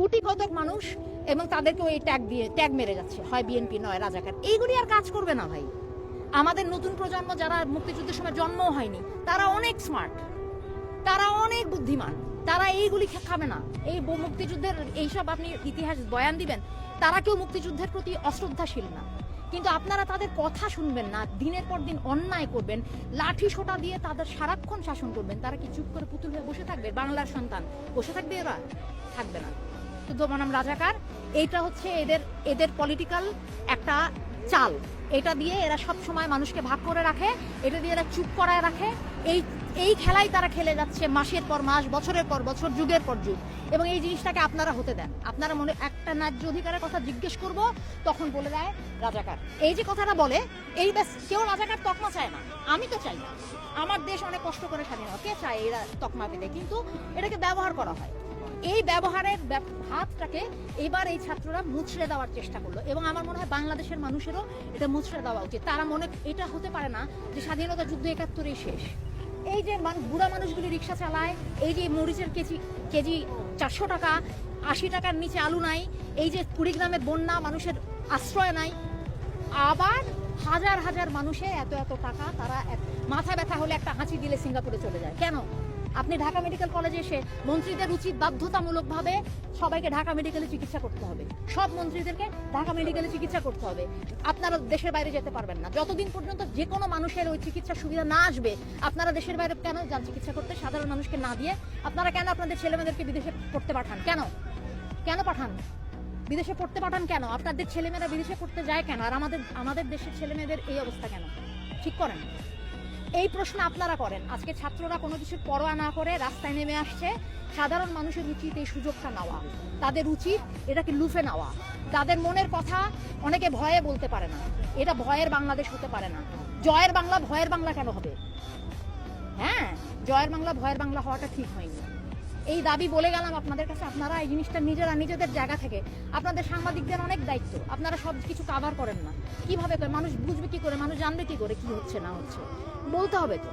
কোটি কতক মানুষ এবং তাদেরকে ওই ট্যাগ মেরে যাচ্ছে, হয় বিএনপি নয় রাজাকার। এইগুলি আর কাজ করবে না ভাই। আমাদের নতুন প্রজন্ম যারা মুক্তিযুদ্ধের সময় জন্মও হয়নি, তারা অনেক স্মার্ট, তারা অনেক বুদ্ধিমান, তারা এইগুলি খাবে না। এই মুক্তিযুদ্ধের এইসব আপনি ইতিহাস বয়ান দিবেন, তারা কেউ মুক্তিযুদ্ধের প্রতি অশ্রদ্ধাশীল না, কিন্তু আপনারা তাদের কথা শুনবেন না, দিনের পর দিন অন্যায় করবেন, লাঠি সোটা দিয়ে তাদের সারাক্ষণ শাসন করবেন। তারা কি চুপ করে পুতুল হয়ে বসে থাকবে? বাংলার সন্তান বসে থাকবে? এরা থাকবে না। শুধু বনাম রাজাকার, এইটা হচ্ছে এদের পলিটিক্যাল একটা চাল। এটা দিয়ে এরা সব সময় মানুষকে ভাগ করে রাখে, এটা দিয়ে এরা চুপ করায় রাখে। এই খেলাই তারা খেলে যাচ্ছে মাসের পর মাস, বছরের পর বছর, যুগের পর যুগ। এবং এই জিনিসটাকে আপনারা হতে দেন। আপনারা মনে একটা ন্যায্য অধিকারের কথা জিজ্ঞেস করব, তখন বলে দেয় রাজাকার। এই যে কথাটা বলে, এই ব্যাস, কেউ রাজাকার তকমা চায় না। আমি তো চাই না, আমার দেশ অনেক কষ্ট করে স্বাধীন হয়, কে চায় এরা তকমা পেতে? কিন্তু এটাকে ব্যবহার করা হয়। এই ব্যবহারের হাতটাকে এবার এই ছাত্ররা মুছড়ে দেওয়ার চেষ্টা করলো, এবং আমার মনে হয় বাংলাদেশের মানুষেরও এটা মুছড়ে দেওয়া উচিত। তারা এটা হতে পারে না যে স্বাধীনতা যুদ্ধ ৭১-এই শেষ। এই যে বুড়া মানুষগুলি রিক্সা চালায়, এই যে মরিচের কেজি ৪০০ টাকা, ৮০ টাকার নিচে আলু নাই, এই যে কুড়িগ্রামের বন্যা, মানুষের আশ্রয় নাই, আবার হাজার হাজার মানুষে এত টাকা, তারা মাথা ব্যথা হলে একটা হাঁচি দিলে সিঙ্গাপুরে চলে যায়। কেন? আপনি ঢাকা মেডিকেল কলেজে এসে মন্ত্রীদের উচিত বাধ্যতামূলকভাবে সবাইকে ঢাকা মেডিকেলে চিকিৎসা করতে হবে, সব মন্ত্রীদেরকে ঢাকা মেডিকেলে চিকিৎসা করতে হবে। আপনারা দেশের বাইরে যেতে পারবেন না যতদিন পর্যন্ত যে কোনো মানুষের ওই চিকিৎসার সুবিধা না আসবে। আপনারা দেশের বাইরে কেন যান চিকিৎসা করতে? সাধারণ মানুষকে না দিয়ে আপনারা কেন আপনাদের ছেলেমেয়েদেরকে বিদেশে পড়তে পাঠান? কেন পাঠান? বিদেশে পড়তে পাঠান কেন? আপনাদের ছেলেমেয়েরা বিদেশে পড়তে যায় কেন? আর আমাদের দেশের ছেলেমেয়েদের এই অবস্থা কেন? ঠিক করেন। এই প্রশ্ন আপনারা করেন। আজকে ছাত্ররা কোনো কিছুর পরোয়া না করে রাস্তায় নেমে আসছে। সাধারণ মানুষের উচিত এই সুযোগটা নেওয়া, তাদের উচিত এটাকে লুফে নেওয়া। তাদের মনের কথা অনেকে ভয়ে বলতে পারে না। এটা ভয়ের বাংলাদেশ হতে পারে না। জয়ের বাংলা ভয়ের বাংলা কেন হবে? হ্যাঁ, জয়ের বাংলা ভয়ের বাংলা হওয়াটা ঠিক হয়নি। এই দাবি বলে গেলাম আপনাদের কাছে। আপনারা এই জিনিসটা নিজেদের জায়গা থেকে, আপনাদের সাংবাদিকদের অনেক দায়িত্ব, আপনারা সব কিছু কাভার করেন না। কিভাবে করে মানুষ বুঝবে কি করে, মানুষ জানবে কি করে কি হচ্ছে না হচ্ছে? বলতে হবে তো।